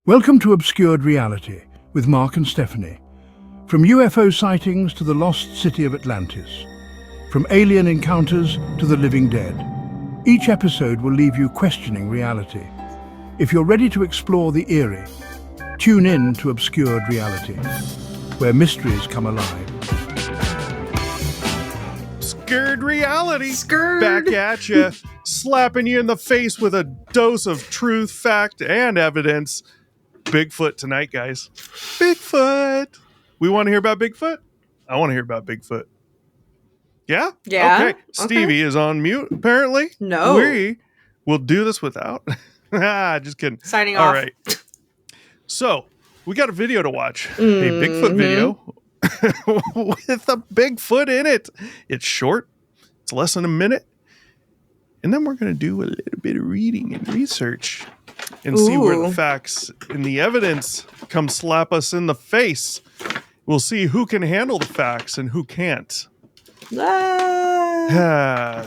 Welcome to Obscured Reality with Mark and Stephanie. From UFO sightings to the lost city of Atlantis, from alien encounters to the living dead, each episode will leave you questioning reality. If you're ready to explore the eerie, tune in to Obscured Reality, where mysteries come alive. Obscured Reality, Scared. back at you, slapping you in the face with a dose of truth, fact, and evidence. Bigfoot tonight, guys. Bigfoot. We want to hear about Bigfoot? I want to hear about Bigfoot. Yeah? Yeah? Okay. Stevie is on mute, apparently. No. We will do this without. Just kidding. Signing All off. right. So, we got a video to watch. A Bigfoot video with a Bigfoot in it. It's short. It's less than a minute. And then we're going to do a little bit of reading and research and see where the facts and the evidence come slap us in the face. We'll see who can handle the facts and who can't.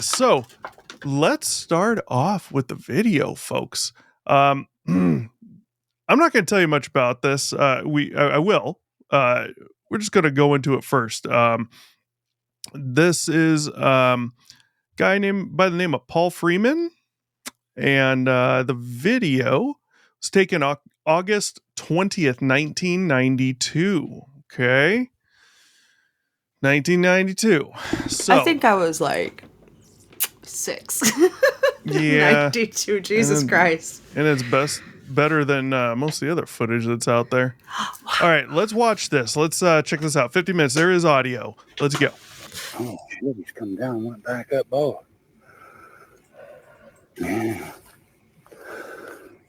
So let's start off with the video, folks. I'm not going to tell you much about this. I will. We're just going to go into it first. This is guy named by the name of Paul Freeman, and the video was taken August 20th, 1992. Okay. 1992. So I think I was like 6. yeah. 92. Jesus Christ. And it's better than most of the other footage that's out there. All right, let's watch this. Let's check this out. 50 minutes. There is audio. Let's go. Oh, shit, he's come down, went back up both. Yeah.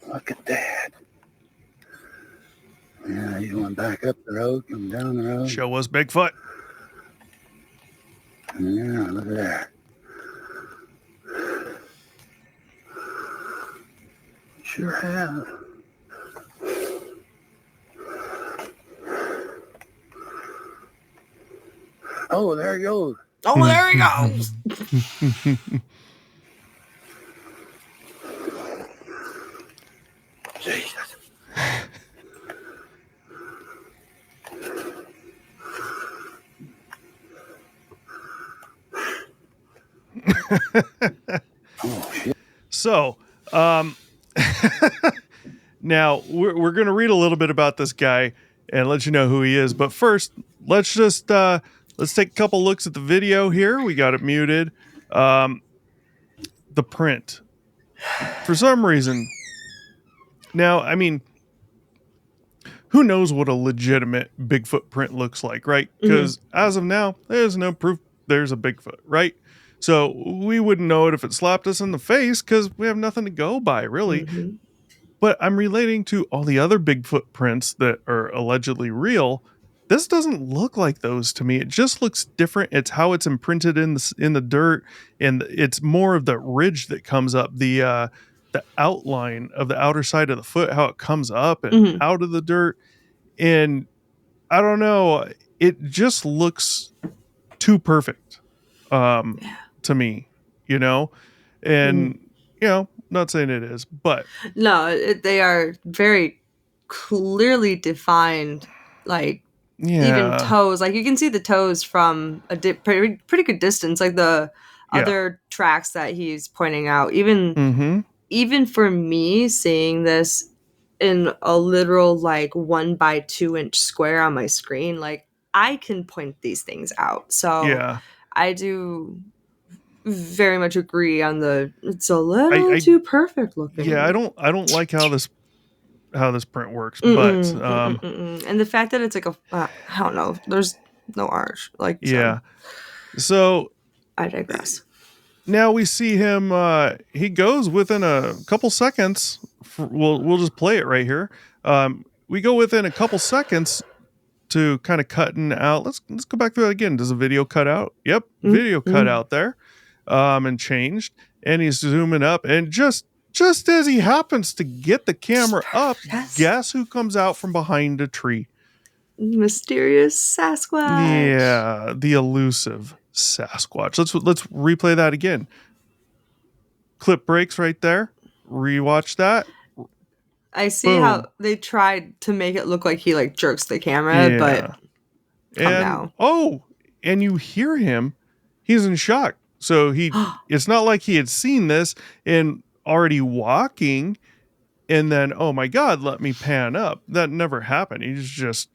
Look at that. Yeah, he went back up the road, come down the road. Show us Bigfoot. Yeah, look at that. Sure have. Oh, there he goes. Oh, there he goes. Jesus. Oh, shit. So, now we're going to read a little bit about this guy and let you know who he is. But first, let's just let's take a couple looks at the video here. We got it muted. The print, for some reason. Now, I mean, who knows what a legitimate Bigfoot print looks like, right? Because as of now, there's no proof there's a Bigfoot, right? So we wouldn't know it if it slapped us in the face because we have nothing to go by, really. But I'm relating to all the other Bigfoot prints that are allegedly real. This doesn't look like those to me. It just looks different. It's how it's imprinted in the dirt, and it's more of the ridge that comes up, the outline of the outer side of the foot, how it comes up and out of the dirt. And I don't know, it just looks too perfect to me, you know? And, you know, not saying it is, but. No, they are very clearly defined, like, even toes. Like, you can see the toes from a pretty good distance, like the other tracks that he's pointing out. Even for me, seeing this in a literal, like, 1x2 inch square on my screen, like, I can point these things out. So I do very much agree on it's a little too perfect looking. Yeah, I don't like how this print works, but and the fact that it's like I don't know, there's no arch, like, so I digress. Now we see him. He goes within a couple seconds. We'll just play it right here. We go within a couple seconds to kind of cutting out. Let's go back through that again. Does the video cut out? Yep, video cut out there, and changed. And he's zooming up, and just as he happens to get the camera up, guess who comes out from behind a tree? Mysterious Sasquatch. Yeah, the elusive Sasquatch. Let's replay that again. Clip breaks right there. Rewatch that. I see Boom. how they tried to make it look like he like jerks the camera, Yeah. but come And now. and you hear him. He's in shock. So it's not like he had seen this and already walking and then, oh my God, let me pan up. That never happened. He just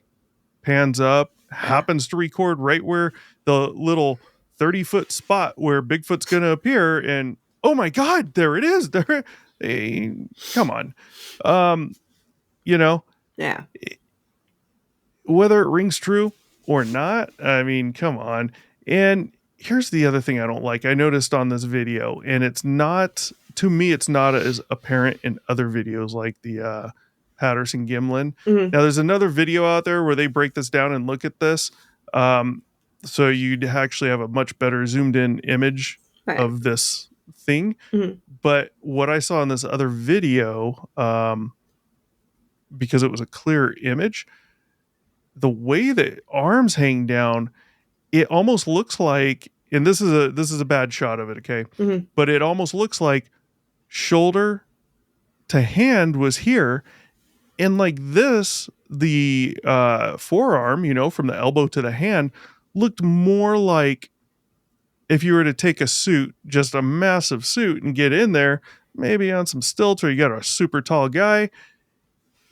pans up, happens to record right where the little 30-foot spot where Bigfoot's going to appear. And oh my God, there it is. There, hey, come on. You know, Yeah. whether it rings true or not, I mean, come on. And here's the other thing I don't like. I noticed on this video, and it's not, to me, it's not as apparent in other videos like the Patterson Gimlin. Mhm. Now, there's another video out there where they break this down and look at this. So you'd actually have a much better zoomed in image Right. of this thing. Mhm. But what I saw in this other video, because it was a clear image, the way the arms hang down, it almost looks like, and this is a bad shot of it, okay? Mhm. But it almost looks like shoulder to hand was here, and like this, the forearm, from the elbow to the hand, looked more like if you were to take a suit, just a massive suit, and get in there, maybe on some stilts, or you got a super tall guy,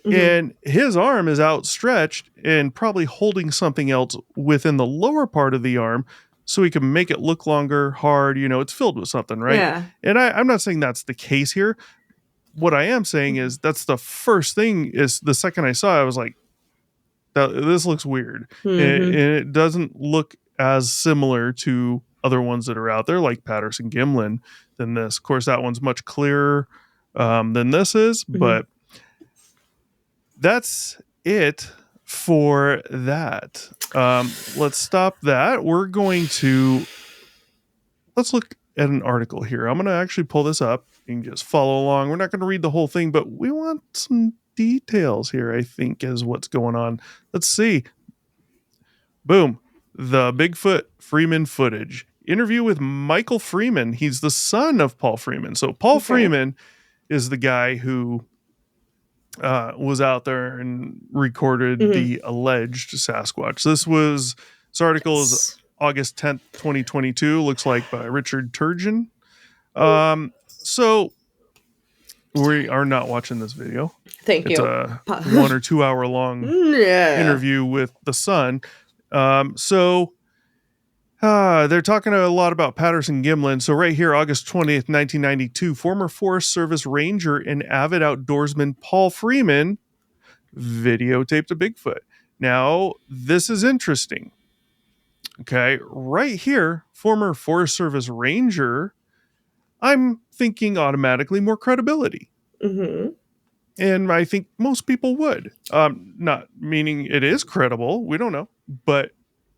Mhm. and his arm is outstretched and probably holding something else within the lower part of the arm so he can make it look longer, hard, it's filled with something, right? Yeah. And I'm not saying that's the case here. What I am saying is that's the first thing. Is the second I saw it, I was like, this looks weird. And Mhm. it doesn't look as similar to other ones that are out there like Patterson Gimlin than this. Of course, that one's much clearer than this is, but that's it for that. Let's stop that. Let's look at an article here. I'm going to actually pull this up. You can just follow along. We're not going to read the whole thing, but we want some details here, I think, is what's going on. Let's see. Boom. The Bigfoot Freeman footage. Interview with Michael Freeman. He's the son of Paul Freeman. So Paul Freeman is the guy who was out there and recorded the alleged Sasquatch. This article is August 10th, 2022. Looks like by Richard Turgeon. So we are not watching this video. Thank It's you. a 1 or 2 hour long interview with the son. They're talking a lot about Patterson Gimlin. So right here, August 20th, 1992, former Forest Service ranger and avid outdoorsman Paul Freeman videotaped a Bigfoot. Now, this is interesting. Okay, right here, former Forest Service ranger, I'm thinking automatically more credibility. Mm-hmm. And I think most people would. Not meaning it is credible. We don't know. But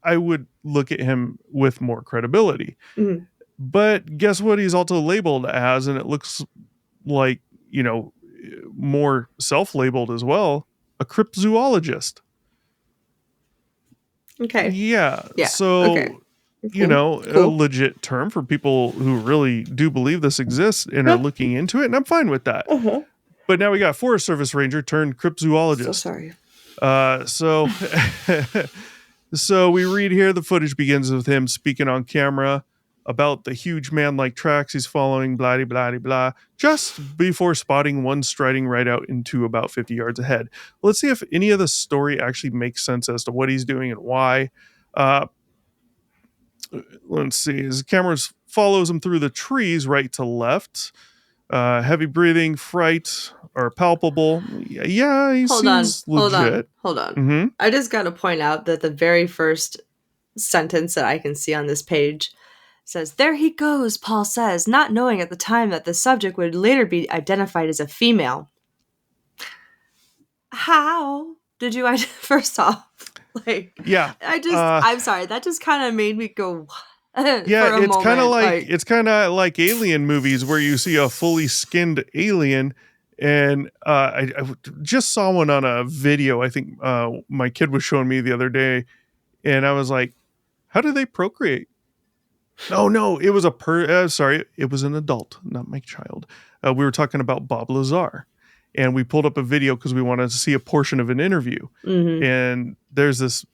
I would look at him with more credibility. Mm-hmm. But guess what he's also labeled as? And it looks like, more self-labeled as well. A cryptozoologist. Okay. Yeah. Yeah. So, Okay. Cool. a legit term for people who really do believe this exists and are looking into it. And I'm fine with that. But now we got Forest Service ranger turned cryptozoologist. So sorry. So we read here, the footage begins with him speaking on camera about the huge man-like tracks he's following, blah, blah, blah, blah, just before spotting one striding right out into about 50 yards ahead. Let's see if any of the story actually makes sense as to what he's doing and why. Let's see. His camera follows him through the trees right to left. Heavy breathing, fright are palpable. Yeah, he seems legit. Hold on. Mm-hmm. I just got to point out that the very first sentence that I can see on this page says, "There he goes," Paul says, not knowing at the time that the subject would later be identified as a female. How did you first off? Yeah. I'm sorry, that just kind of made me go, yeah, it's kind of like alien movies where you see a fully skinned alien. And I just saw one on a video. I think my kid was showing me the other day, and I was like, "How do they procreate?" Oh no, it was it was an adult, not my child. We were talking about Bob Lazar, and we pulled up a video because we wanted to see a portion of an interview. And there's this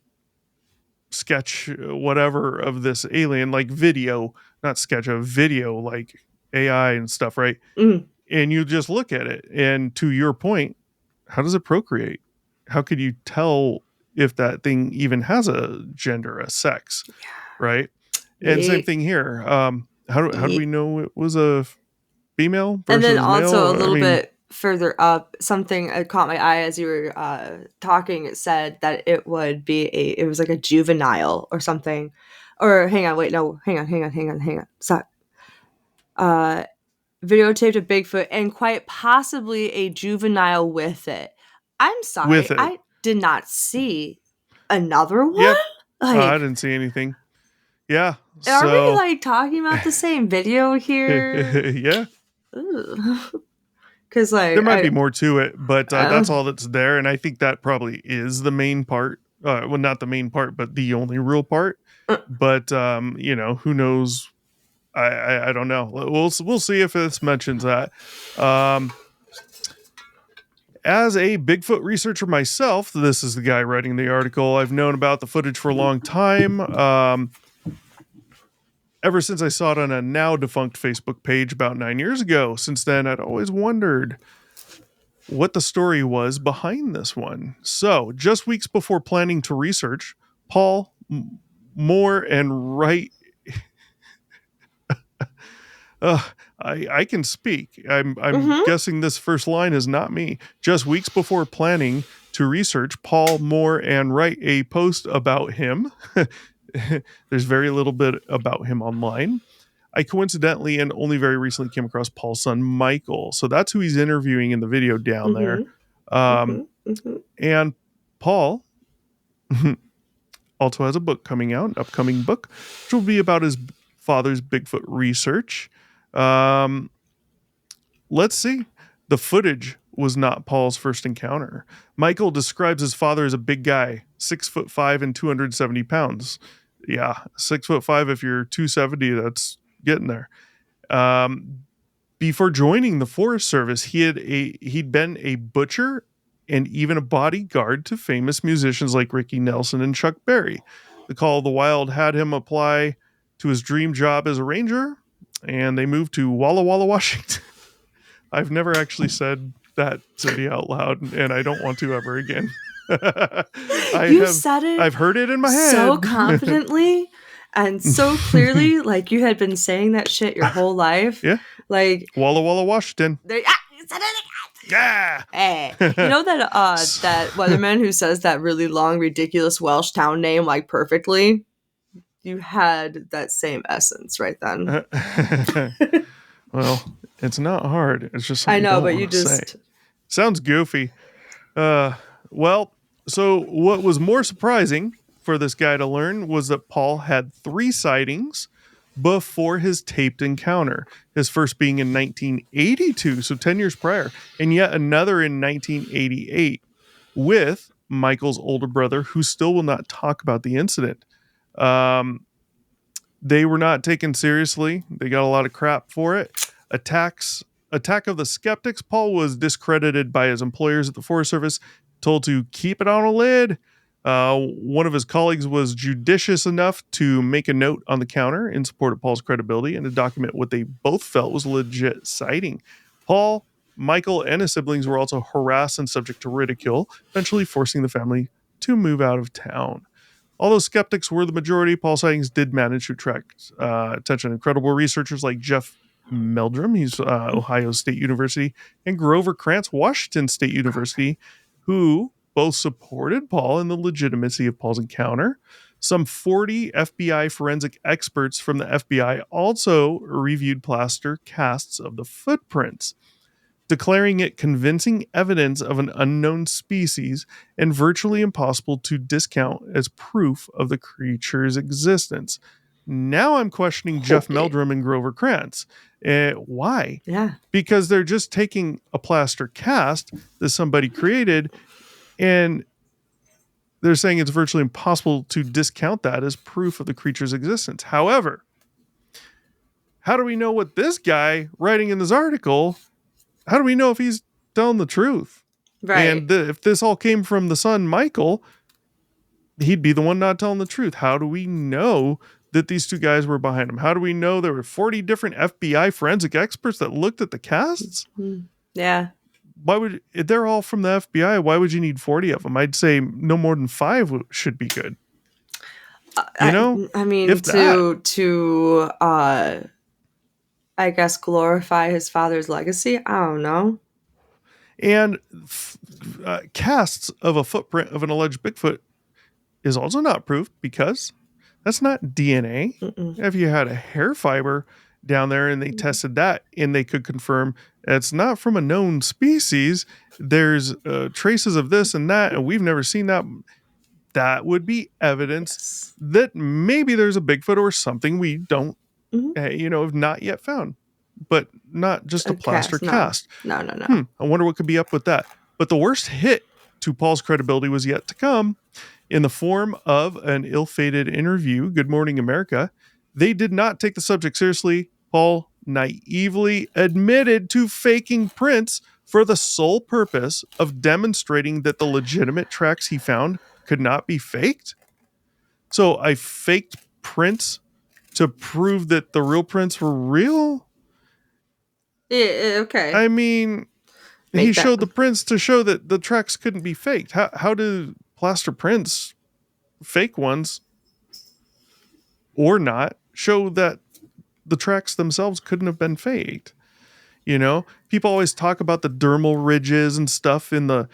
sketch, whatever, of this alien, like video, not sketch, a video, like AI and stuff, right? And you just look at it, and to your point, how does it procreate? How could you tell if that thing even has a gender, a sex, right? And same thing here. How do we know it was a female versus and then also male? a little bit further up, something caught my eye as you were talking. It said that it would be it was like a juvenile or something. Or hang on. Stop. Videotaped a Bigfoot and quite possibly a juvenile with it. I'm sorry, I did not see another one. Yep. Like, I didn't see anything. Yeah. Are we like talking about the same video here? Yeah. Because like there might be more to it, but that's all that's there, and I think that probably is the main part. Well, not the main part, but the only real part. But who knows? I don't know. We'll see if this mentions that. As a Bigfoot researcher myself, this is the guy writing the article. I've known about the footage for a long time. Ever since I saw it on a now defunct Facebook page about 9 years ago. Since then, I'd always wondered what the story was behind this one. So, just weeks before planning to research, Paul Moore and Wright. I can speak. I'm guessing this first line is not me. Just weeks before planning to research, Paul Moore and write a post about him. There's very little bit about him online. I coincidentally and only very recently came across Paul's son, Michael. So that's who he's interviewing in the video down there. And Paul also has a book coming out, an upcoming book, which will be about his father's Bigfoot research. Let's see. The footage was not Paul's first encounter. Michael describes his father as a big guy, 6'5" and 270 pounds. Yeah, 6'5" if you're 270, that's getting there. Before joining the Forest Service, he'd been a butcher and even a bodyguard to famous musicians like Ricky Nelson and Chuck Berry. The Call of the Wild had him apply to his dream job as a ranger, and they moved to Walla Walla, Washington. I've never actually said that city out loud, and I don't want to ever again. Said it. I've heard it in my head so confidently and so clearly, like you had been saying that shit your whole life. Yeah, like Walla Walla, Washington. You said it again. Yeah. Hey, you know that that weatherman who says that really long, ridiculous Welsh town name like perfectly. You had that same essence right then. Well, it's not hard. It's just I know, but you just say. Sounds goofy. Well, so what was more surprising for this guy to learn was that Paul had 3 sightings before his taped encounter. His first being in 1982, so 10 years prior, and yet another in 1988 with Michael's older brother, who still will not talk about the incident. They were not taken seriously. They got a lot of crap for it. Attack of the skeptics. Paul was discredited by his employers at the Forest Service, told to keep it on a lid. One of his colleagues was judicious enough to make a note on the counter in support of Paul's credibility and to document what they both felt was a legit sighting. Paul, Michael, and his siblings were also harassed and subject to ridicule, eventually forcing the family to move out of town. Although skeptics were the majority, Paul's sightings did manage to attract attention. Incredible researchers like Jeff Meldrum, he's Ohio State University, and Grover Krantz, Washington State University, who both supported Paul in the legitimacy of Paul's encounter. Some 40 FBI forensic experts from the FBI also reviewed plaster casts of the footprints, declaring it convincing evidence of an unknown species and virtually impossible to discount as proof of the creature's existence. Now I'm questioning Jeff Meldrum and Grover Krantz. Why? Yeah. Because they're just taking a plaster cast that somebody created and they're saying it's virtually impossible to discount that as proof of the creature's existence. However, how do we know what this guy writing in this article, how do we know if he's telling the truth. Right. And if this all came from the son, Michael, he'd be the one not telling the truth. How do we know that these two guys were behind him? How do we know there were 40 different FBI forensic experts that looked at the casts? Yeah. Why would they're all from the FBI? Why would you need 40 of them? I'd say no more than 5 should be good. I mean, if to I guess glorify his father's legacy. I don't know. And casts of a footprint of an alleged Bigfoot is also not proof because that's not DNA. If you had a hair fiber down there and they tested that and they could confirm it's not from a known species, there's traces of this and that, and we've never seen that. That would be evidence that maybe there's a Bigfoot or something we don't, have not yet found. But not just a plaster cast. No. I wonder what could be up with that. But the worst hit to Paul's credibility was yet to come in the form of an ill-fated interview, Good Morning America. They did not take the subject seriously. Paul naively admitted to faking prints for the sole purpose of demonstrating that the legitimate tracks he found could not be faked. So I faked prints to prove that the real prints were real? Yeah, okay. I mean, he showed the prints to show that the tracks couldn't be faked. How do plaster prints, fake ones, or not, show that the tracks themselves couldn't have been faked? People always talk about the dermal ridges and stuff in the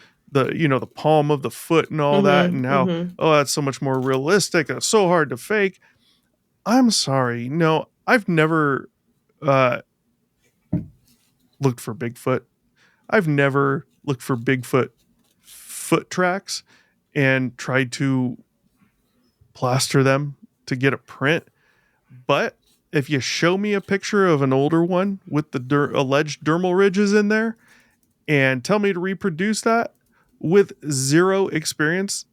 palm of the foot and all that, and how, that's so much more realistic. It's so hard to fake. I'm sorry. No, I've never looked for Bigfoot. I've never looked for Bigfoot foot tracks and tried to plaster them to get a print. But if you show me a picture of an older one with the alleged dermal ridges in there and tell me to reproduce that with zero experience,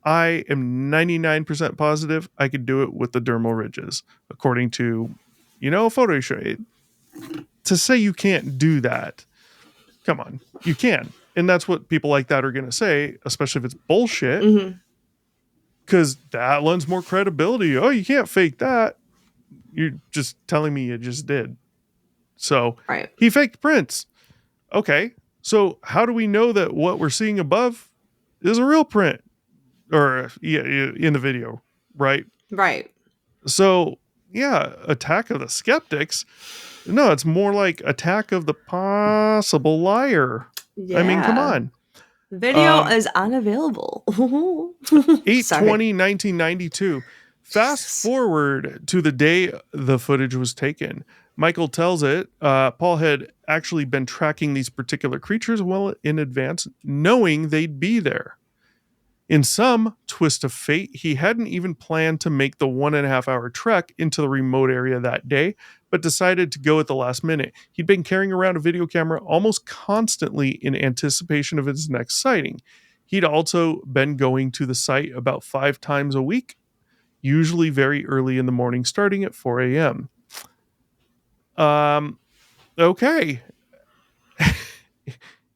I am 99% positive I could do it with the dermal ridges, according to, a photo show. To say you can't do that, come on, you can. And that's what people like that are going to say, especially if it's bullshit, because that lends more credibility. Oh, you can't fake that. You're just telling me you just did. So he faked prints. Okay, so how do we know that what we're seeing above is a real print? Or in the video, right? Right. So, attack of the skeptics. No, it's more like attack of the possible liar. Yeah. I mean, come on. The video is unavailable. 8/20/1992. Fast forward to the day the footage was taken. Michael tells it, Paul had actually been tracking these particular creatures well in advance, knowing they'd be there. In some twist of fate, he hadn't even planned to make the 1.5-hour trek into the remote area that day, but decided to go at the last minute. He'd been carrying around a video camera almost constantly in anticipation of his next sighting. He'd also been going to the site about 5 times a week, usually very early in the morning, starting at 4 a.m. Okay.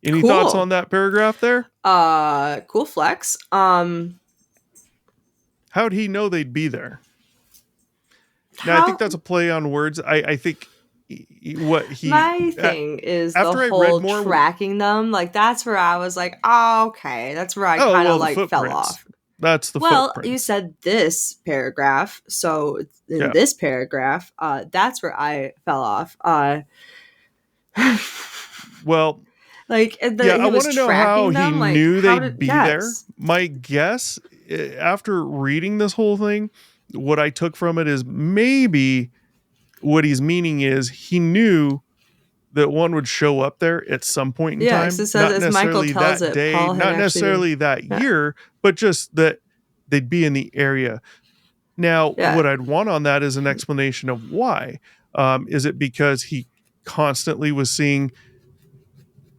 Any thoughts on that paragraph there? Cool flex. How'd he know they'd be there? Now, I think that's a play on words. I think my thing is the whole tracking them. Like, that's where I was like, oh, okay. That's where I kind of fell off. That's the footprints. You said this paragraph. So in this paragraph, that's where I fell off. Well, I want to know how he knew they'd be there. My guess, after reading this whole thing, what I took from it is maybe what he's meaning is he knew that one would show up there at some point in time. It says, not necessarily that day, not necessarily that year, but just that they'd be in the area. Now, what I'd want on that is an explanation of why. Is it because he constantly was seeing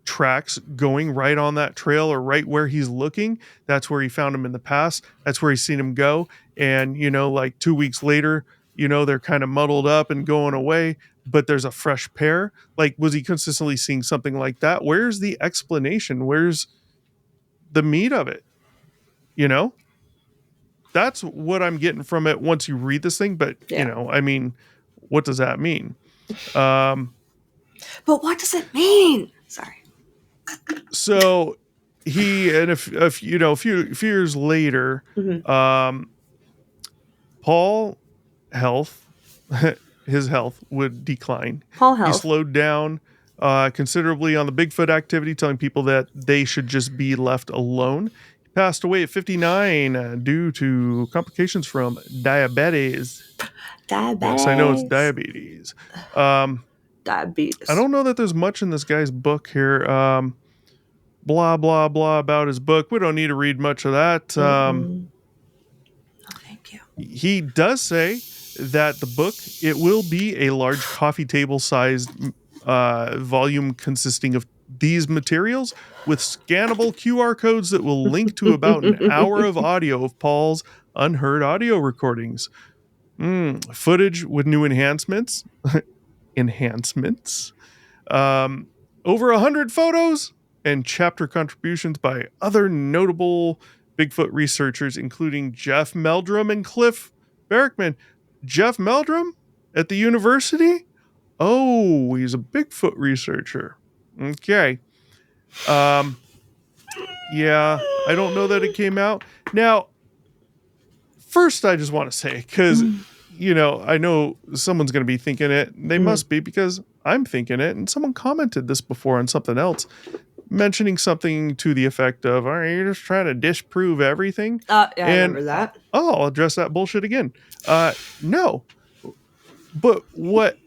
tracks going right on that trail or right where he's looking? That's where he found him in the past. That's where he's seen him go. And, 2 weeks later, they're kind of muddled up and going away. but there's a fresh pair. Like, was he consistently seeing something like that? Where's the explanation? Where's the meat of it? You know, that's what I'm getting from it once you read this thing. But, Yeah. you know, I mean, what does that mean? But what does it mean? Sorry. So he, and if you know, a few years later, Paul health, his health would decline. Paul He health. slowed down considerably on the Bigfoot activity, telling people that they should just be left alone. He passed away at 59 due to complications from diabetes. Diabetes. Yes, I know it's diabetes. Diabetes. I don't know that there's much in this guy's book here. Blah, blah, blah about his book. We don't need to read much of that. Oh, thank you. He does say that the book, it will be a large coffee table sized volume consisting of these materials with scannable QR codes that will link to about an hour of audio of Paul's unheard audio recordings. Footage with new enhancements. Over 100 photos and chapter contributions by other notable Bigfoot researchers, including Jeff Meldrum and Cliff Barackman. Jeff Meldrum at the university? Oh, he's a Bigfoot researcher. Okay. Yeah, I don't know that it came out. Now, first I just want to say, because, you know, I know someone's going to be thinking it. They must be, because I'm thinking it. And someone commented this before on something else, mentioning something to the effect of, are you just trying to disprove everything? Yeah, I remember that. Oh, I'll address that bullshit again. No. But what,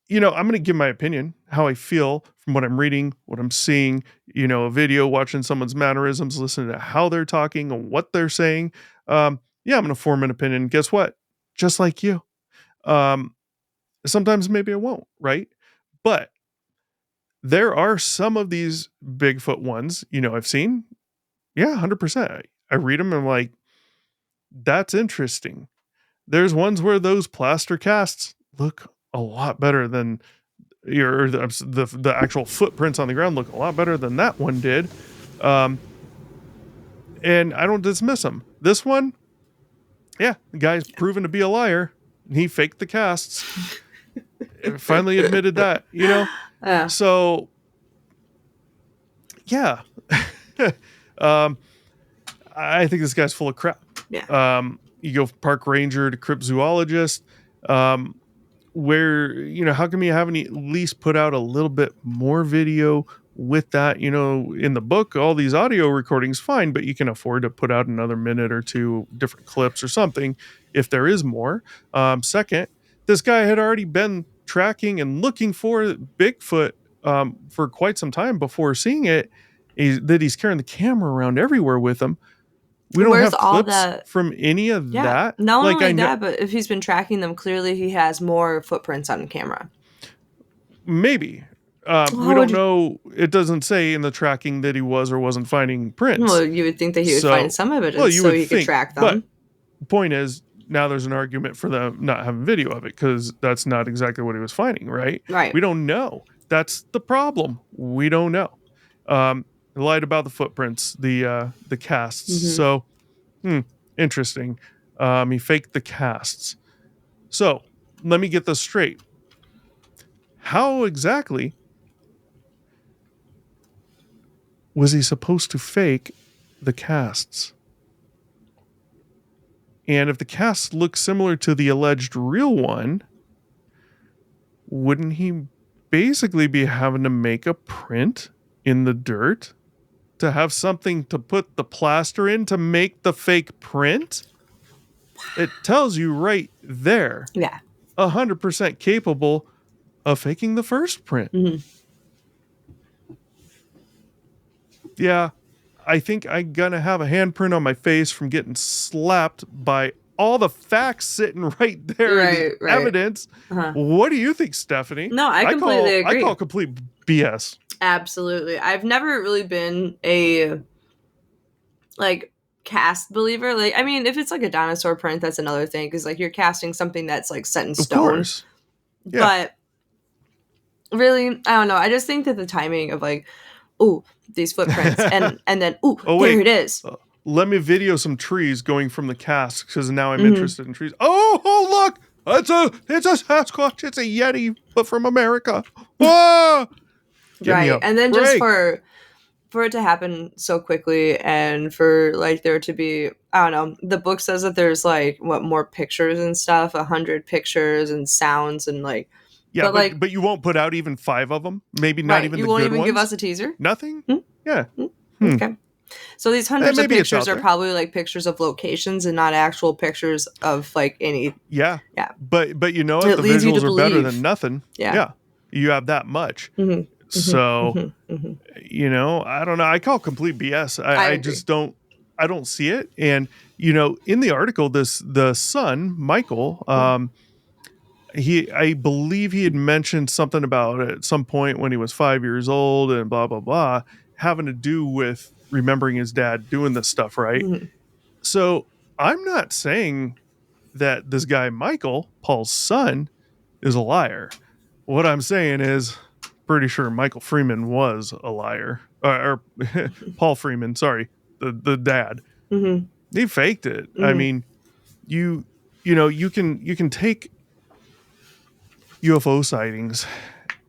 you know, I'm going to give my opinion, how I feel from what I'm reading, what I'm seeing, you know, a video, watching someone's mannerisms, listening to how they're talking and what they're saying. Yeah, I'm going to form an opinion. Guess what? Just like you. Sometimes maybe I won't, right? But there are some of these Bigfoot ones, you know, I've seen. Yeah, 100%. I read them and I'm like, that's interesting. There's ones where those plaster casts look a lot better than the actual footprints on the ground look a lot better than that one did. And I don't dismiss them. This one, yeah, the guy's proven to be a liar. He faked the casts. Finally admitted that, you know? Yeah. So, yeah. I think this guy's full of crap. Yeah. You go from park ranger to cryptozoologist, where, you know, how come you haven't at least put out a little bit more video with that? You know, in the book, all these audio recordings, fine, but you can afford to put out another minute or two different clips or something if there is more. Second, this guy had already been tracking and looking for Bigfoot for quite some time before seeing it. He's carrying the camera around everywhere with him. We don't have clips from any of that. Not only that, but if he's been tracking them, clearly he has more footprints on camera. Maybe. We don't know. It doesn't say in the tracking that he was or wasn't finding prints. Well, you would think that he would find some evidence so he could track them. But the point is, now there's an argument for them not having video of it because that's not exactly what he was finding, right? Right. We don't know. That's the problem. We don't know. Lied about the footprints, the casts. So, interesting. He faked the casts. So, let me get this straight. How exactly was he supposed to fake the casts? And if the casts look similar to the alleged real one, wouldn't he basically be having to make a print in the dirt to have something to put the plaster in to make the fake print? It tells you right there. Yeah. 100% capable of faking the first print. Yeah, I think I'm gonna have a handprint on my face from getting slapped by all the facts sitting right there. Right. Evidence. What do you think, Stephanie? No, I completely agree. I call complete BS. Absolutely. I've never really been a cast believer. Like, I mean, if it's like a dinosaur print, that's another thing, because like you're casting something that's like set in Of stone. course. Yeah. But really, I don't know. I just think that the timing of like, ooh, these footprints, and then ooh, there it is. Let me video some trees going from the cast, because now I'm Mm-hmm. interested in trees. Oh, look! It's a Sasquatch. It's a Yeti, but from America. Oh! Give me Right, a and then just break. for it to happen so quickly, and for like there to be, I don't know, the book says that there's like what, more pictures and stuff, 100 pictures and sounds and like, Yeah, like, but you won't put out even 5 of them. Maybe not right, even you the won't good even ones. give us a teaser. Nothing. Hmm? Yeah. Okay. So these hundreds of maybe it's pictures out are there. probably like pictures of locations and not actual pictures of like any. Yeah. Yeah. But you know what? It The leads you to visuals are better believe. than nothing. Yeah. You have that much. Mm-hmm. So, Mm-hmm. Mm-hmm. you know, I don't know. I call complete BS. I agree. just don't. I don't see it. And you know, in the article, the son Michael, I believe he had mentioned something about it at some point when he was 5 years old and blah blah blah, having to do with remembering his dad doing this stuff, right? Mm-hmm. So I'm not saying that this guy Michael, Paul's son, is a liar. What I'm saying is, pretty sure Michael Freeman was a liar, or Paul Freeman, sorry, the dad. Mm-hmm. He faked it. I Mm-hmm. mean, you know, you can take UFO sightings,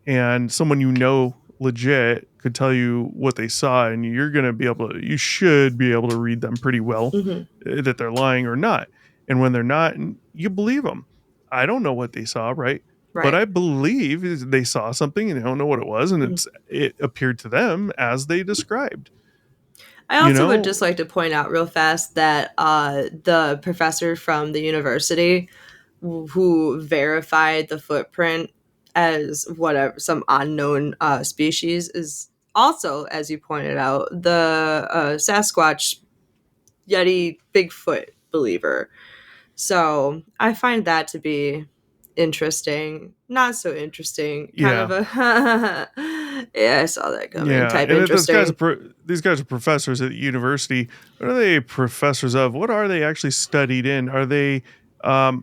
and someone you know legit could tell you what they saw, and you should be able to read them pretty well, Mm-hmm. that they're lying or not. And when they're not, you believe them. I don't know what they saw, right? But Right. I believe they saw something and they don't know what it was, and Mm-hmm. it appeared to them as they described. I also would just like to point out real fast that the professor from the university who verified the footprint as whatever, some unknown species, is also, as you pointed out, the Sasquatch, Yeti, Bigfoot believer. So I find that to be interesting, not so interesting, kind Yeah. of a yeah, I saw that coming type And interesting. these guys are professors at the university. What are they professors of? What are they actually studied in? Are they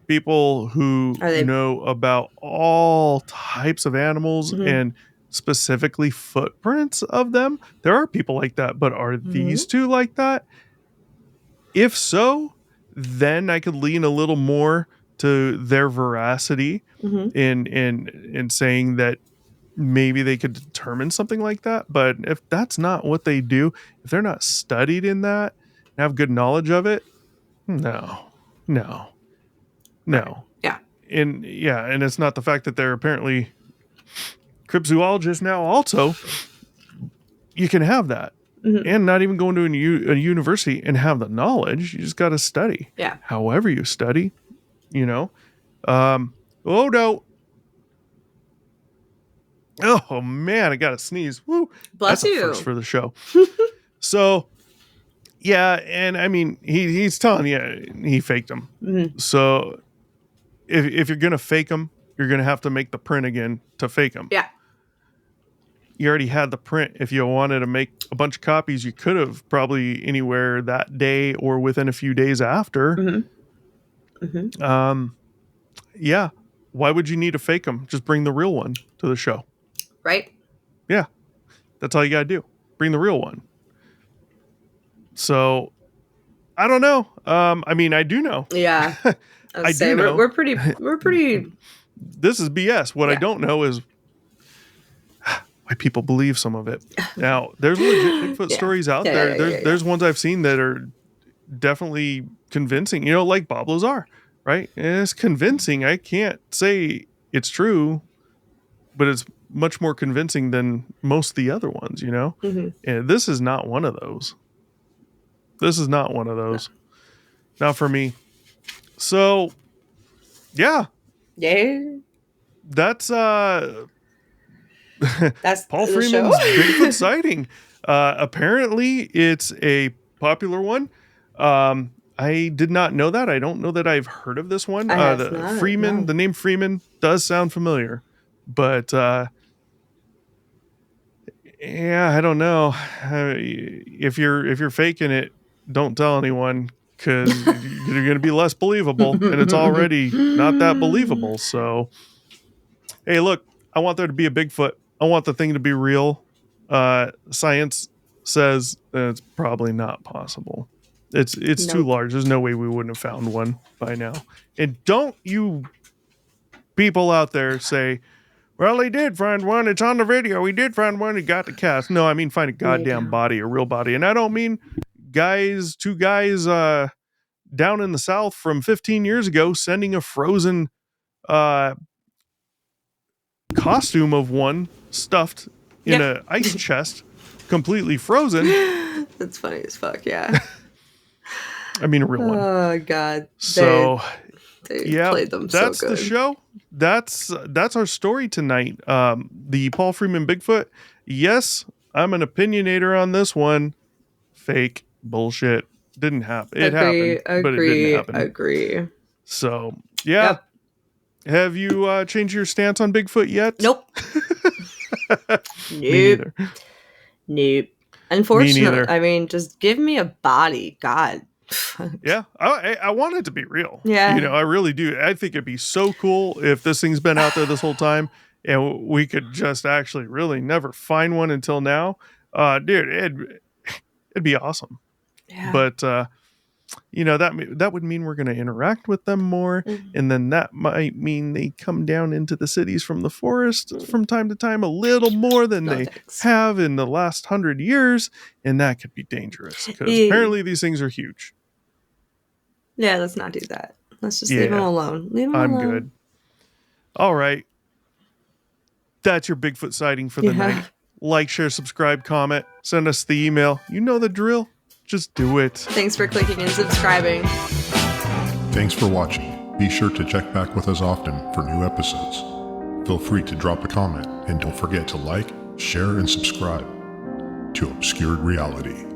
people who Are they? know about all types of animals Mhm. and specifically footprints of them? There are people like that, but are these two like that? If so, then I could lean a little more to their veracity Mhm. in saying that maybe they could determine something like that. But if that's not what they do, if they're not studied in that and have good knowledge of it, no. Right. Yeah. And it's not the fact that they're apparently cryptozoologists now also. You can have that. Mhm. And not even going to a university and have the knowledge. You just got to study. Yeah. However you study, you know. Oh no. Oh man, I got to sneeze. Woo. Bless That's you. a first for the show. So, yeah, and I mean, he's telling you he faked them. Mhm. So, if you're gonna fake them, you're gonna have to make the print again to fake them. Yeah. You already had the print. If you wanted to make a bunch of copies, you could have probably anywhere that day or within a few days after. Mm-hmm. Mm-hmm. Yeah. Why would you need to fake them? Just bring the real one to the show. Right. Yeah. That's all you got to do. Bring the real one. So, I don't know. I mean, I do know. Yeah. I do know. We're pretty. This is BS. What I Yeah. don't know is why people believe some of it. Now, there's legit Bigfoot Yeah. stories out Yeah, there. yeah, There's ones I've seen that are definitely convincing. You know, like Bob Lazar, right? It's convincing. I can't say it's true, but it's much more convincing than most of the other ones, you know? Mm-hmm. And this is not one of those. This is not one of those. Not for me. So, yeah. Yeah. That's That's Paul the Freeman's show? Bigfoot sighting. Apparently, it's a popular one. I did not know that. I don't know that I've heard of this one. I have The not, Freeman, no. the name Freeman does sound familiar, but yeah, I don't know. If you're faking it, don't tell anyone because you're going to be less believable, and it's already not that believable. So, hey, look, I want there to be a Bigfoot. I want the thing to be real. Science says that it's probably not possible. It's too Nope. large. There's no way we wouldn't have found one by now. And don't you people out there say, well, he did find one. It's on the video. He did find one. He got the cast. No, I mean find a goddamn body, a real body. And I don't mean two guys down in the South from 15 years ago sending a frozen costume of one stuffed in an ice chest, completely frozen. That's funny as fuck, yeah. I mean a real one. Oh, God. So... They yeah, played them that's so good. the show. That's our story tonight. The Paul Freeman Bigfoot. Yes, I'm an opinionator on this one. Fake bullshit. Didn't happen. It happened, but it didn't happen. Agree. So yeah. Yep. Have you changed your stance on Bigfoot yet? Nope. Me neither. Nope. Unfortunately, I mean, just give me a body, God. Yeah, I want it to be real. Yeah. I really do. I think it'd be so cool if this thing's been out there this whole time and we could just actually really never find one until now. Dude, it'd be awesome. Yeah. But that would mean we're going to interact with them more, and then that might mean they come down into the cities from the forest from time to time a little more than they have in the last 100 years, and that could be dangerous because apparently these things are huge. Yeah, let's not do that. Let's just leave them alone. I'm good. All right. That's your Bigfoot sighting for the night. Like, share, subscribe, comment, send us the email. You know the drill. Just do it. Thanks for clicking and subscribing. Thanks for watching. Be sure to check back with us often for new episodes. Feel free to drop a comment and don't forget to like, share, and subscribe to Obscured Reality.